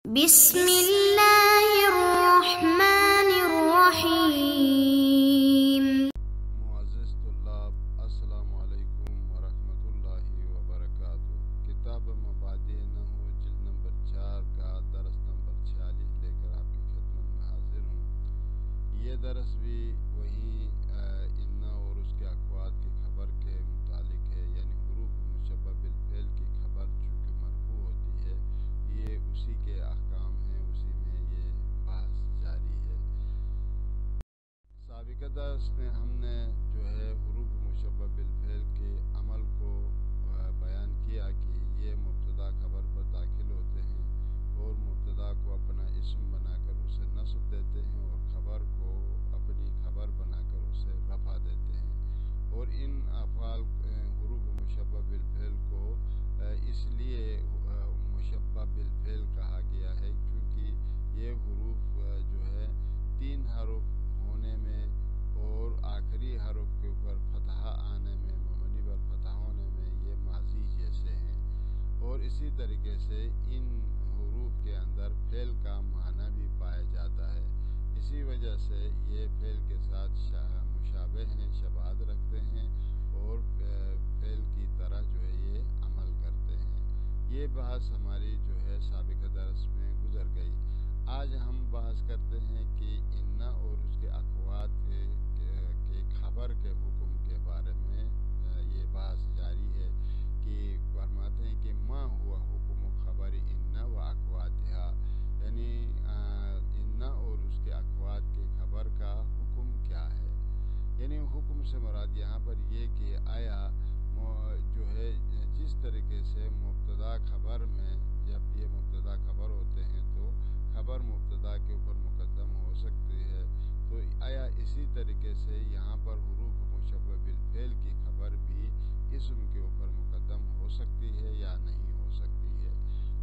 بسم اللہ الرحمن الرحیم۔ معزز طلاب، السلام علیکم ورحمۃ اللہ وبرکاتہ۔ کتاب مبادئ نحو جلد نمبر 4 کا درس نمبر 46 لے کر آپ کی خدمت میں حاضر ہوں۔ یہ درس بھی وہی انا اور اس کے اخوات کی خبر کے متعلق ہے، یعنی حروف مشبہ بالفعل کی خبر چونکہ مرفوع ہوتی ہے، یہ اسی کے احکام ہیں، اسی میں یہ بحث جاری ہے۔ سابقہ درس میں ہم نے جو ہے حروف مشبہ بالفعل کے عمل کو بیان کیا کہ یہ مبتدا خبر پر داخل ہوتے ہیں اور مبتدا کو اپنا اسم بنا کر اسے نصب دیتے ہیں اور خبر کو اپنی خبر بنا کر اسے رفع دیتے ہیں، اور ان افعال حروف مشبہ بالفعل کو اس لیے مشبہ بالفعل کہا گیا ہے کیونکہ یہ حروف جو ہے 3 حروف ہونے میں اور آخری حرف کے اوپر فتحہ آنے میں، مبنی پر فتح ہونے میں یہ ماضی جیسے ہیں، اور اسی طریقے سے ان حروف کے اندر فعل کا معنی بھی پایا جاتا ہے، اسی وجہ سے یہ فعل کے ساتھ مشابہ ہیں، شباہت رکھتے ہیں اور فعل کی طرح جو ہے یہ عمل کرتے ہیں۔ یہ بحث ہماری جو ہے سابقہ درس میں گزر گئی۔ آج ہم بحث کرتے ہیں کہ انا اور اس کے اخوات کے خبر کے حکم کے بارے میں یہ بحث جاری ہے کہ فرماتے ہیں کہ ما ہوا حکم خبر انا و اخواتہا، یعنی انا اور اس کے اخوات کے خبر کا حکم کیا ہے۔ یعنی حکم سے مراد یہاں پر یہ کہ آیا جو ہے جس طریقے سے مبتدا خبر میں جب یہ مبتدا خبر ہوتے ہیں تو خبر مبتدا کے اوپر مقدم ہو سکتی ہے، تو آیا اسی طریقے سے یہاں پر حروف مشبہ بالفعل کی خبر بھی اسم کے اوپر مقدم ہو سکتی ہے یا نہیں ہو سکتی ہے۔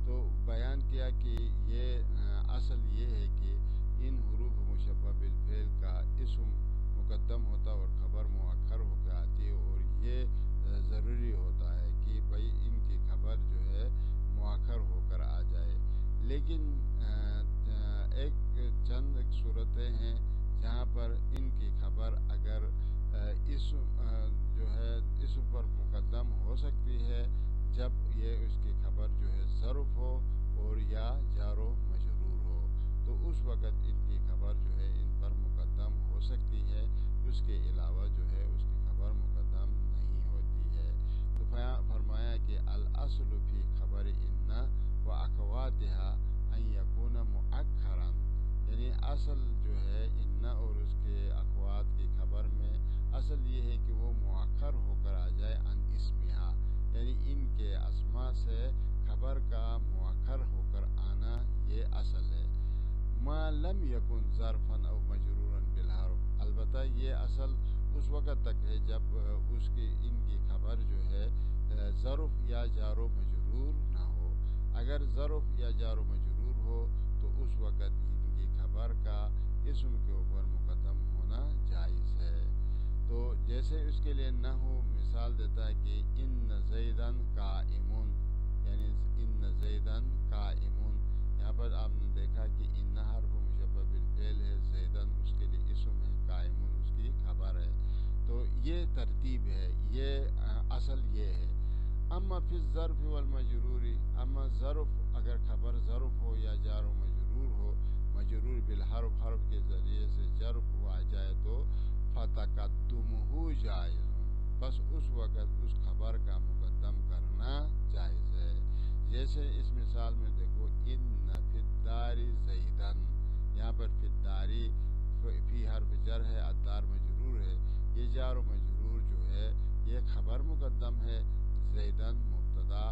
تو بیان کیا کہ یہ اصل یہ ہے کہ ان حروف مشبہ بالفعل کا اسم مقدم ہوتا اور خبر مؤخر ہو کے آتی ہے، اور یہ ضروری ہوتا ہے کہ بھئی ان کی خبر جو ہے مؤخر ہو کر آ جائے، لیکن ایک چند صورتیں ہیں جہاں پر ان کی خبر اگر اسم جو ہے اسم پر مقدم ہو سکتی ہے جب یہ اس کی خبر جو ہے ظرف ہو اور یا جار و مجرور ہو، تو اس وقت ان کی خبر جو ہے ان پر مقدم ہو سکتی ہے، اس کے علاوہ جو ہے اس کی خبر مقدم نہیں ہوتی ہے۔ تو فرمایا کہ الاصل فی خبر انا و اخواتہا ان یکون مؤخرا، یعنی اصل جو ہے انا اور اس کے اخوات کی خبر میں اصل یہ ہے کہ وہ مؤخر ہو کر آ جائے عن اسمہا، یعنی ان کے اسماء سے خبر کا مؤخر ہو کر آنا یہ اصل ہے۔ ما لم یکن ظرفا او مجرورا بالحرف، البتہ یہ اصل اس وقت تک ہے جب اس کی ان کی خبر جو ہے ظرف یا جار و مجرور نہ ہو۔ اگر ظرف یا جار و مجرور ہو تو اس وقت ان کی خبر کا اسم کے اوپر مقدم ہونا جائز ہے۔ تو جیسے اس کے لیے نحو مثال دیتا ہے کہ ان زیدن قائمون، یعنی ان زیدن قائمون، یہاں پر آپ نے دیکھا کہ ان حرف مشبہ بالفعل ہے، زیدن اس کے لیے اسم ہے، قائمون اس کی خبر ہے، تو یہ ترتیب ہے، یہ اصل یہ ہے۔ اما فی الظرف والمجروری، اما ظرف اگر خبر ظرف ہو یا جار و مجرور ہو، مجرور بالحرف، حرف کے ذریعے سے جر ہوا جائے تو فتقدمہ جائز، بس اس وقت اس خبر کا مقدم کرنا جائز ہے۔ جیسے اس مثال میں دیکھو ان فی الدار زیدن، یہاں پر فی الداری فی حرف جر ہے، الدار مجرور ہے، یہ جار و مجرور جو ہے یہ خبر مقدم ہے، زیدن مبتدا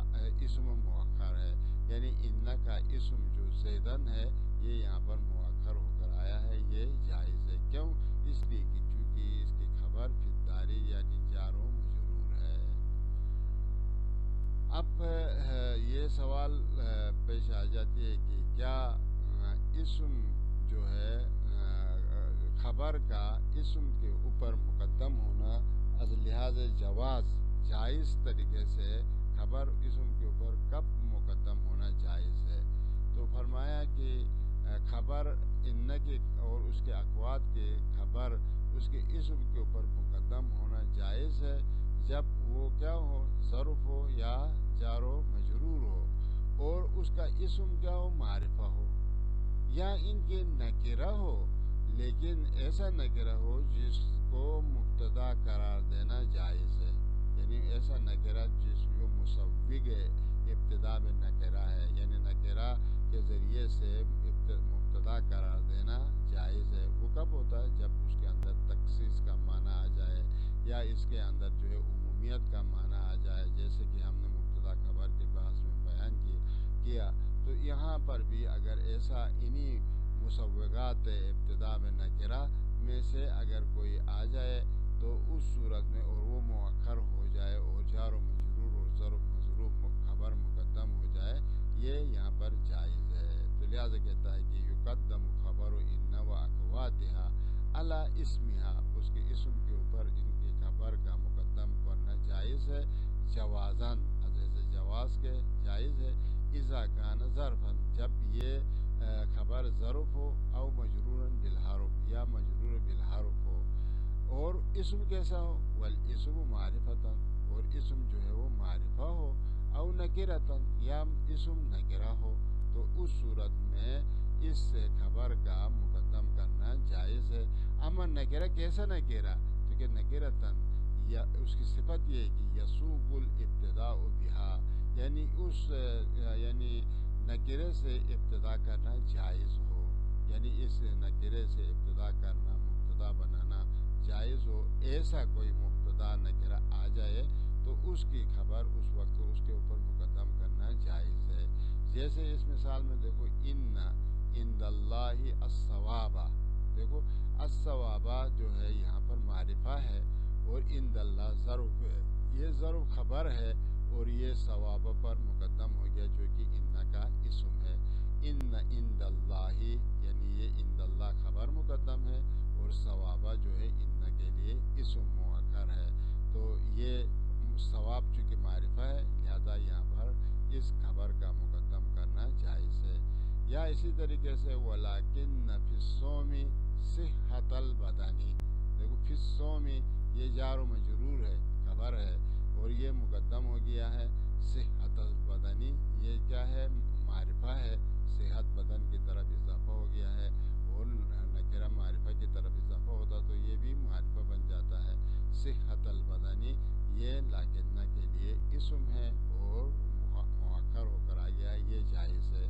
اسم مؤخر ہے، یعنی ان کا اسم جو زیدن ہے یہ یہاں پر مؤخر ہو کر آیا ہے، یہ جائز ہے۔ کیوں؟ اس لیے کہ چونکہ اس کی خبر فی الداری یعنی جار و مجرور ہے۔ اب یہ سوال پیش آ جاتی ہے کہ کیا اسم جو ہے خبر کا اسم کے اوپر مقدم ہونا از لحاظ جواز جائز طریقے سے خبر اسم کے اوپر کب مقدم ہونا جائز ہے؟ تو فرمایا کہ خبر ان کے اور اس کے اقوات کے خبر اس کے اسم کے اوپر مقدم ہونا جائز ہے جب وہ کیا ہو، ظرف ہو یا جار و مجرور ہو، اور اس کا اسم کیا ہو، معرفہ ہو، یا ان کے نکرہ ہو، لیکن ایسا نکرہ ہو جس کو مبتدا قرار دینا جائز ہے، یعنی ایسا نکرہ جس کو مسوگ ابتدا میں نکرہ ہے، یعنی نکرہ کے ذریعے سے مبتدا قرار دینا جائز ہے۔ وہ کب ہوتا ہے؟ جب اس کے اندر تخصیص کا معنی آ جائے یا اس کے اندر جو ہے عمومیت کا معنی آ جائے، جیسے کہ ہم نے مبتدا خبر کے بحث میں بیان کیا۔ تو یہاں پر بھی اگر ایسا انہی مسوغات ابتدا میں نکرہ میں سے اگر کوئی آ جائے تو اس صورت میں اور وہ مؤخر ہو جائے اور جار و مجرور اور ظرف مظروف خبر مقدم ہو جائے، یہ یہاں پر جائز ہے۔ تو لہٰذا کہتا ہے کہ یقدم خبر ان و اخواتها علی اسمها، اس کے اسم کے اوپر ان کی خبر کا مقدم کرنا جائز ہے، جوازاً عزیز جواز کے جائز ہے، اذا کان ظرفا، جب یہ خبر ظرف ہو، او مجرور بالحرف، یا مجرور بالحرف ہو، اور اسم کیسا ہو، والاسم معرفتاً، اور اسم جو ہے وہ معرفہ ہو، او نکرتاً، یا اسم نکرہ ہو، تو اس صورت میں اس خبر کا مقدم کرنا جائز ہے۔ اما نکرہ کیسا نکرہ؟ تو کہ نکرتاً، یا اس کی صفت یہ ہے کہ یسوق الابتداء بہا، یعنی اس یعنی نکرے سے ابتدا کرنا جائز ہو، یعنی اس نکرے سے ابتدا کرنا، مبتدا بنانا جائز ہو، ایسا کوئی مبتدا نکرہ آ جائے تو اس کی خبر اس وقت اس کے اوپر مقدم کرنا جائز ہے۔ جیسے اس مثال میں دیکھو، ان عند اللہ الثواب، دیکھو الثواب جو ہے یہاں پر معرفہ ہے اور عند اللہ ظرف ہے، یہ ظرف خبر ہے اور یہ ثواب پر مقدم ہو گیا جو کہ ان کا اسم ہے۔ ان عند اللہ، یعنی یہ عند اللہ خبر مقدم ہے اور ثواب جو ہے ان کے لیے اسم مؤخر ہے، تو یہ ثواب چونکہ معرفہ ہے لہذا یہاں پر اس خبر کا مقدم کرنا جائز ہے۔ یا اسی طریقے سے وَلَٰكِنَّ فِي الصَّوْمِ صِحَّةَ الْبَدَنِ، دیکھو فی الصوم یہ جار و مجرور ہے، خبر ہے، اور یہ مقدم ہو گیا ہے صحت البدن، یہ کیا ہے، معرفہ ہے، صحت بدن کی طرف اضافہ ہو گیا ہے، اور نکرہ معرفہ کی طرف اضافہ ہوتا تو یہ بھی معرفہ بن جاتا ہے۔ صحت البدن یہ لاکنہ کے لیے اسم ہے اور مؤخر ہو کر آ گیا ہے، یہ جائز ہے۔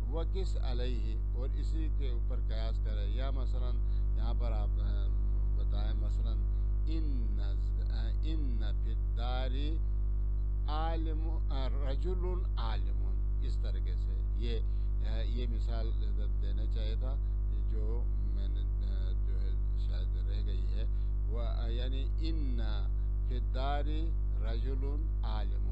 وقس علیہ، اور اسی کے اوپر قیاس کرے، یا مثلا یہاں پر آپ بتائیں مثلا ان فی الدار عالم رجل عالم، اس طریقے سے یہ مثال دینا چاہیے تھا جو میں نے جو ہے شاید رہ گئی ہے، وہ یعنی ان فی الدار رجل عالم،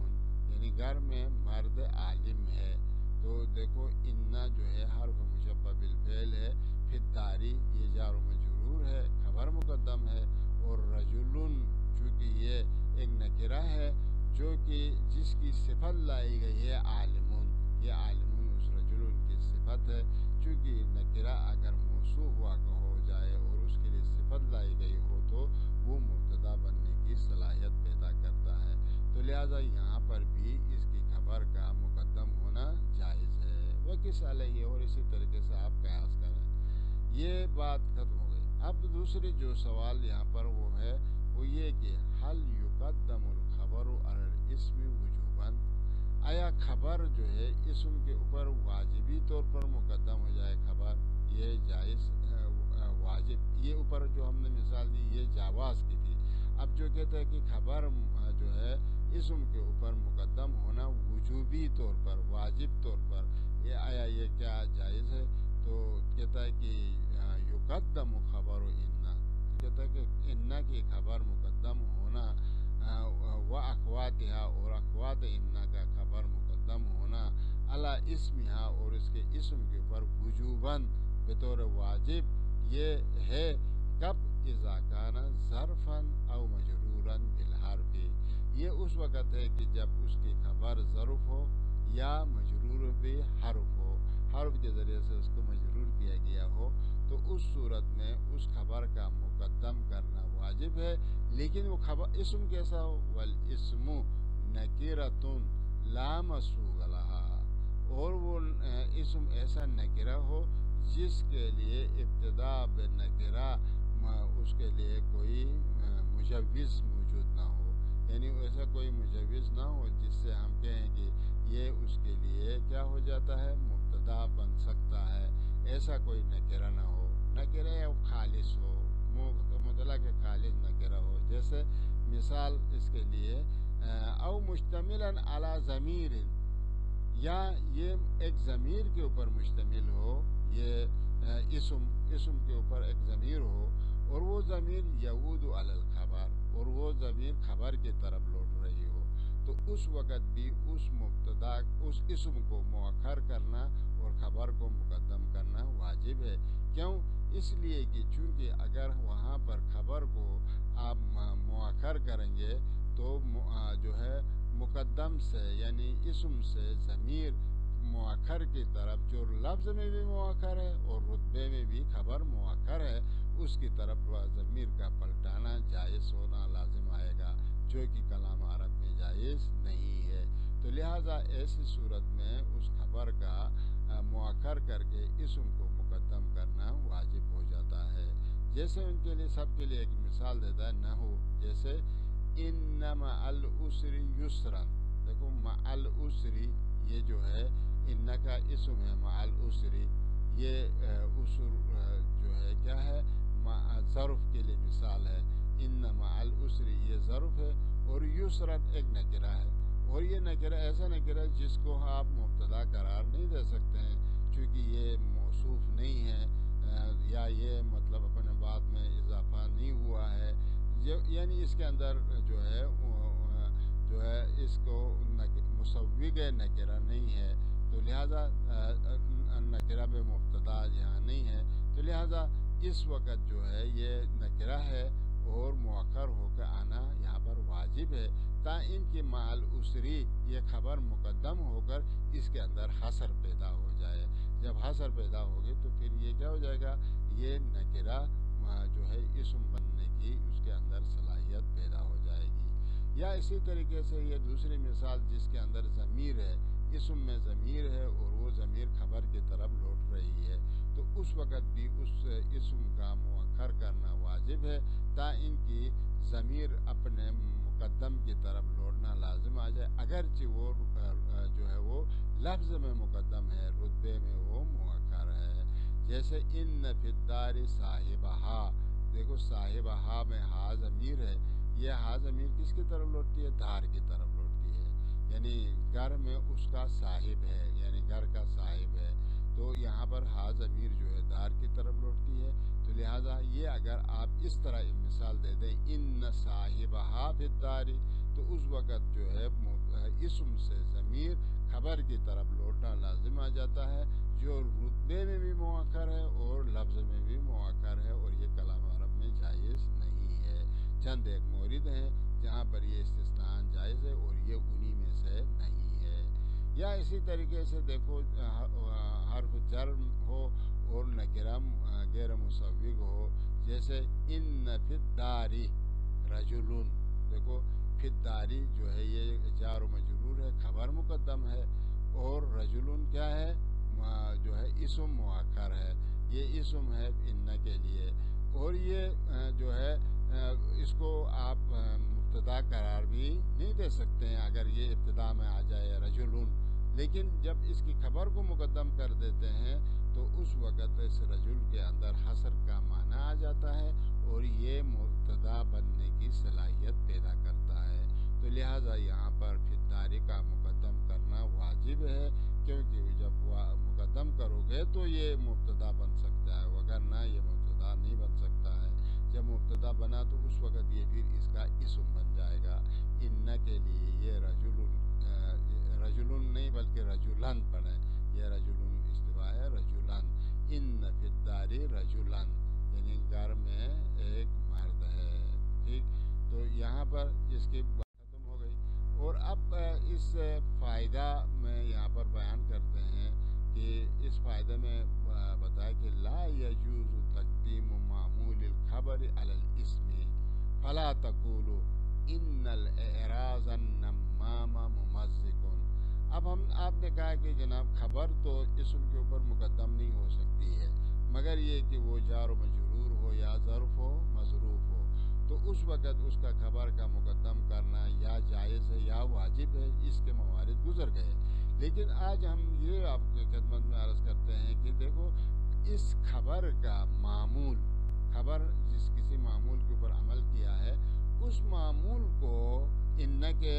یعنی گھر میں مرد عالم ہے، تو دیکھو ان جو ہے حرف مشبہ بالفعل ہے، فی الدار یہ جار و مجرور ہے، خبر مقدم ہے، اور رجل چونکہ یہ ایک نکرہ ہے جو کہ جس کی صفت لائی گئی ہے عالمون، یہ عالمون اس رجل کی صفت ہے، چونکہ نکرہ اگر موصوف واقع ہو جائے اور اس کے لیے صفت لائی گئی ہو تو وہ مبتدا بننے کی صلاحیت پیدا کرتا ہے، تو لہٰذا یہاں پر بھی اس کی خبر کا مقدم ہونا جائز ہے۔ وقس علیہ، اور اسی طریقے سے آپ قیاس کریں۔ یہ بات ختم ہو گئی۔ اب دوسری جو سوال یہاں پر وہ ہے وہ یہ کہ حل یقدم الخبر علی الاسم وجوباً، آیا خبر جو ہے اسم کے اوپر واجبی طور پر مقدم ہو جائے خبر، یہ جائز واجب، یہ اوپر جو ہم نے مثال دی یہ جواز کی تھی، اب جو کہتا ہے کہ خبر جو ہے اسم کے اوپر مقدم ہونا وجوبی طور پر، واجب طور پر، یہ آیا یہ کیا جائز ہے؟ تو کہتا ہے کہ یقدم خبر ان، کہتا ہے کہ ان کی خبر مقدم ہونا، و اخواتها، اور اخوات ان کا خبر مقدم ہونا، علی اسمها، اور اس کے اسم کے اوپر وجوباً بطور واجب یہ ہے، کب، اذا کان ظرفا او مجرورا بالحرف، یہ اس وقت ہے کہ جب اس کی خبر ظرف ہو یا مجرور بھی حرف ہو، حرف کے ذریعے سے اس کو مجرور کیا گیا ہو تو اس صورت میں اس خبر کا مقدم کرنا واجب ہے، لیکن وہ خبر اسم کیسا ہو، والاسم نکرۃ لا مسوغ لها، اور وہ اسم ایسا نکرہ ہو جس کے لیے ابتدا بنکرہ اس کے لیے کوئی مجوز موجود نہ ہو، یعنی ایسا کوئی مجوز نہ ہو جس سے ہم کہیں کہ یہ اس کے لیے کیا ہو جاتا ہے، مبتدا بن سکتا ہے، ایسا کوئی نکرہ نہ ہو، نکرہ خالص ہو، مطلق خالص نکرہ ہو، جیسے مثال اس کے لیے او مشتملا علی ضمیر، یا یہ ایک ضمیر کے اوپر مشتمل ہو، یہ اسم کے اوپر ایک ضمیر ہو، اور وہ ضمیر یعود علی الخبر، اور وہ ضمیر خبر کی طرف لوٹ رہی ہو، تو اس وقت بھی اس مبتدا اس اسم کو مؤخر کرنا اور خبر کو مقدم کرنا واجب ہے۔ کیوں؟ اس لیے کہ چونکہ اگر وہاں پر خبر کو آپ مؤخر کریں گے تو جو ہے مقدم سے یعنی اسم سے ضمیر مؤخر کی طرف، جو لفظ میں بھی مؤخر ہے اور رتبے میں بھی خبر مؤخر ہے، اس کی طرف ضمیر کا پلٹانا جائز ہونا لازم آئے گا، جو کہ کلام عرب میں جائز نہیں ہے۔ تو لہٰذا ایسی صورت میں اس خبر کا مؤخر کر کے اسم کو مقدم کرنا واجب ہو جاتا ہے۔ جیسے ان کے لیے سب کے لیے ایک مثال دیتا ہے نحو، جیسے ان مع العسر یسرا، دیکھو مع العسر یہ جو ہے ان کا اسم ہے، مع العسر یہ عسر جو ہے کیا ہے، ظرف کے لیے مثال ہے، ان مع العسر یہ ظرف ہے، اور یسرا ایک نکرہ ہے، اور یہ نکرہ ایسا نکرہ ہے جس کو آپ مبتدا قرار نہیں دے سکتے ہیں، چونکہ یہ موصوف نہیں ہے، یا یہ مطلب اپنے بعد میں اضافہ نہیں ہوا ہے، یعنی اس کے اندر جو ہے اس کو مسوغ نکرہ نہیں ہے، تو لہٰذا نکرہ بے مبتدا یہاں نہیں ہے، تو لہٰذا اس وقت جو ہے یہ نکرہ ہے اور مؤخر ہو کر آنا یہاں پر واجب ہے، تا ان کی مع العسری یہ خبر مقدم ہو کر اس کے اندر حصر پیدا ہو جائے۔ جب حصر پیدا ہوگی تو پھر یہ کیا ہو جائے گا، یہ نکرہ جو ہے اسم بننے کی اس کے اندر صلاحیت پیدا ہو جائے گی۔ یا اسی طریقے سے یہ دوسری مثال جس کے اندر ضمیر ہے، اسم میں ضمیر ہے اور وہ ضمیر خبر کی طرف لوٹ رہی ہے، تو اس وقت بھی اس اسم کا مؤخر کرنا واجب ہے، تا ان کی ضمیر اپنے مقدم کی طرف لوٹنا لازم آ جائے، اگرچہ وہ جو ہے وہ لفظ میں مقدم ہے، رتبے میں وہ مؤخر ہے۔ جیسے ان فی الدار صاحبہا، دیکھو صاحبہا میں ہا ضمیر ہے، یہ ہا ضمیر کس کی طرف لوٹتی ہے، دار کی طرف لوٹتی ہے، یعنی گھر میں اس کا صاحب ہے، یعنی گھر کا صاحب ہے، تو یہاں پر ہا ضمیر جو ہے دار کی طرف لوٹتی ہے، تو لہٰذا یہ اگر آپ اس طرح مثال دے دیں ان صاحبہا فی الدار، تو اس وقت جو ہے اسم سے ضمیر خبر کی طرف لوٹنا لازم آ جاتا ہے، جو رتبے میں بھی مؤخر ہے اور لفظ میں بھی مؤخر ہے، اور یہ کلام عرب میں جائز نہیں ہے۔ چند ایک مورد ہیں جہاں پر یہ استثناء جائز ہے اور یہ انہی میں سے نہیں ہے۔ یا اسی طریقے سے دیکھو حرف جر ہو اور نکرہ غیر مسوغ ہو، جیسے ان فی الدار رجل، دیکھو فی الدار جو ہے یہ جار و مجرور ہے، خبر مقدم ہے، اور رجل کیا ہے، جو ہے اسم مؤخر ہے، یہ اسم ہے ان کے لیے، اور یہ جو ہے اس کو آپ مبتدا قرار بھی نہیں دے سکتے ہیں اگر یہ ابتدا میں آ جائے رجلن، لیکن جب اس کی خبر کو مقدم کر دیتے ہیں تو اس وقت اس رجل کے اندر حصر کا معنی آ جاتا ہے اور یہ مبتدا بننے کی صلاحیت پیدا کرتا ہے، تو لہٰذا یہاں پر فی الدار کا مقدم کرنا واجب ہے، کیونکہ جب مقدم کرو گے تو یہ مبتدا بن سکتا ہے، وگرنہ یہ مبتدا نہیں بن سکتا ہے، جب مبتدا بنا تو اس وقت یہ پھر اس کا اسم بن جائے گا۔ ان کے لیے یہ رجلن نہیں بلکہ رجلن پڑھیں، یہ رجلن اشتباہ ہے، رجلن ان فی الدار رجلن، یعنی گھر میں ایک مرد ہے، ٹھیک، تو یہاں پر اس کی بات ختم ہو گئی، اور اب اس فائدہ میں یہاں پر بیان کرتے ہیں کہ اس فائدے میں بتایا کہ لا یجوز تقدیم معمول الخبر علی الاسم فلا تقولوا ان الاعراض النمام ممزق. اب آپ نے کہا کہ جناب خبر تو اسم کے اوپر مقدم نہیں ہو سکتی ہے مگر یہ کہ وہ جار و مجرور ہو یا ظرف ہو مظروف ہو، تو اس وقت اس کا خبر کا مقدم کرنا یا جائز ہے یا واجب ہے. اس کے موارد گزر گئے. لیکن آج ہم یہ آپ کی خدمت میں عرض کرتے ہیں کہ دیکھو اس خبر کا معمول، خبر جس کسی معمول کے اوپر عمل کیا ہے اس معمول کو ان کے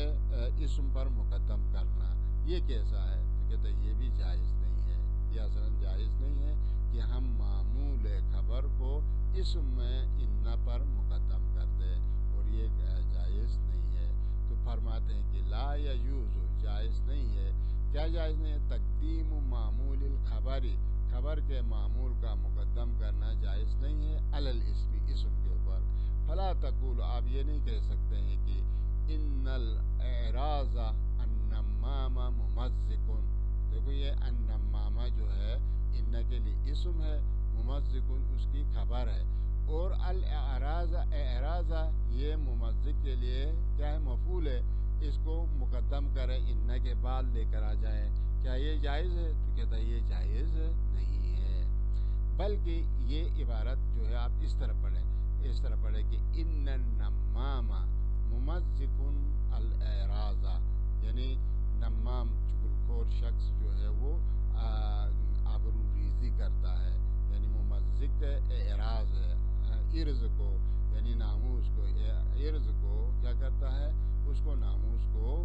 اسم پر مقدم کرنا یہ کیسا ہے؟ تو کہتے ہیں یہ بھی جائز نہیں ہے. یہ اصلاً جائز نہیں ہے کہ ہم معمول خبر کو اسم میں ان پر مقدم کر دیں، اور یہ جائز نہیں ہے. تو فرماتے ہیں کہ لا یجوز، جائز نہیں ہے. کیا جائز نہیں ہے؟ تقدیم معمول الخبری، خبر کے معمول کا مقدم کرنا جائز نہیں ہے علی الاسم، اسم کے اوپر. فلا تقول، آپ یہ نہیں کہہ سکتے ہیں کہ ان الاعراض النمام ممزق. دیکھو یہ النمامہ جو ہے ان کے لیے اسم ہے، ممزق اس کی خبر ہے، اور الاعراض اعراض یہ ممزق کے لیے کیا ہے؟ مفعول ہے. اس کو مقدم کریں ان کے بعد لے کر آ جائیں، کیا یہ جائز ہے؟ تو کہتا ہے یہ جائز نہیں ہے. بلکہ یہ عبارت جو ہے آپ اس طرح پڑھیں کہ ان النمام ممزق الاعراض، یعنی نمام چغلخور شخص جو ہے وہ آبرو ریزی کرتا ہے، یعنی ممزق اعراض ہے، عرض کو یعنی ناموس کو، عرض کو کیا کرتا ہے؟ اس کو ناموس کو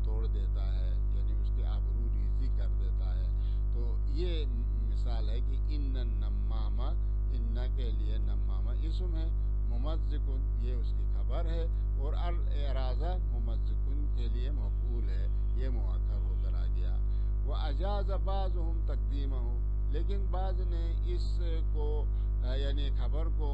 توڑ دیتا ہے، یعنی اس کی آبرو ریزی کر دیتا ہے. تو یہ مثال ہے کہ ان النمامہ، ان کے لیے نمامہ اسم ہے، ممزق یہ اس کی خبر ہے، اور الاعراض ممزق کے لیے مفعول ہے، یہ مؤخر ہو کر آ گیا. وَأَجَازَ بَعْضُهُمْ تَقْدِيمَهُ، لیکن بعض نے اس کو یعنی خبر کو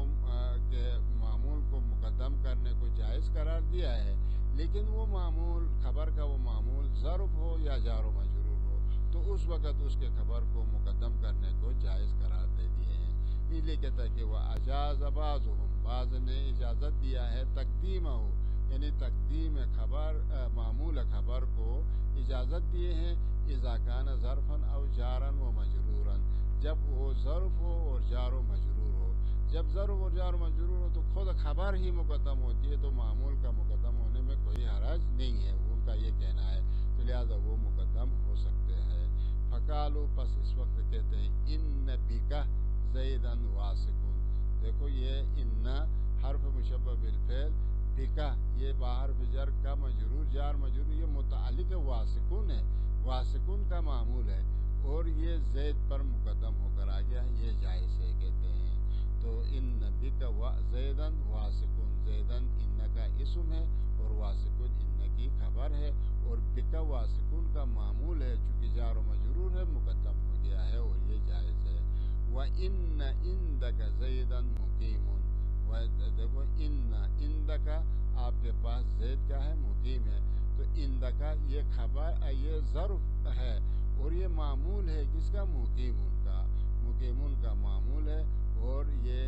کے معمول کو مقدم کرنے کو جائز قرار دیا ہے، لیکن وہ معمول، خبر کا وہ معمول ظرف ہو یا جار و مجرور ہو، تو اس وقت اس کے خبر کو مقدم کرنے کو جائز قرار دے دیے ہیں. اس لیے کہتا ہے کہ وہ اجاز بعضهم، بعض نے اجازت دیا ہے تقدیمہ ہو، یعنی تقدیم خبر، معمول خبر کو اجازت دیے ہیں اذا کان ظرفا او جارا و مجرورا، جب وہ ظرف ہو اور جار و مجرور ہو. جب ظرف اور جار و مجرور ہو تو خود خبر ہی مقدم ہوتی ہے، تو معمول کا مقدم ہونے میں کوئی حرج نہیں ہے، ان کا یہ کہنا ہے، تو لہٰذا وہ مقدم ہو سکتے ہیں. فقالوا، پس اس وقت کہتے ہیں ان بکا زیدا واسکون. دیکھو یہ ان حرف مشبہ بالفعل، بکا یہ باہر بجر کا مجرور، جار مجرور، یہ متعلق واسکون ہے، واسکون کا معمول ہے، اور یہ زید پر مقدم ہو کر آ گیا ہے، یہ جائز ہے کہتے ہیں. تو ان بکا زیدن واسکون، زیدن ان کا اسم ہے اور واسکون ان کی خبر ہے، اور بکا واسکون کا معمول ہے، چونکہ جار و مجرور ہے مقدم ہو گیا ہے، اور یہ جائز ہے. وَإِنَّ عِندَكَ زَيْدًا مُقِيمٌ، دیکھو ان عندک، آپ کے پاس زید کیا ہے؟ مقیم ہے. تو عندک یہ خبر، یہ ظرف ہے، اور یہ معمول ہے کس کا؟ مقیمون کا. مقیمون کا معمول ہے، اور یہ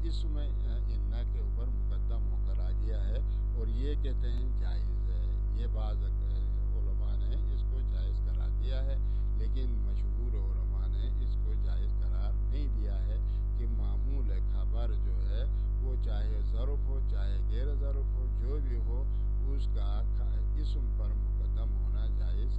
اسم ان کے اوپر مقدم ہو کر آ گیا ہے، اور یہ کہتے ہیں جائز ہے. یہ بعض علماء نے اس کو جائز قرار دیا ہے، لیکن مشہور علماء نے اس کو جائز قرار نہیں دیا ہے کہ معمول خبر جو ہے وہ چاہے ظرف ہو چاہے غیر ظرف ہو، جو بھی ہو، اس کا اسم پر مقدم ہونا جائز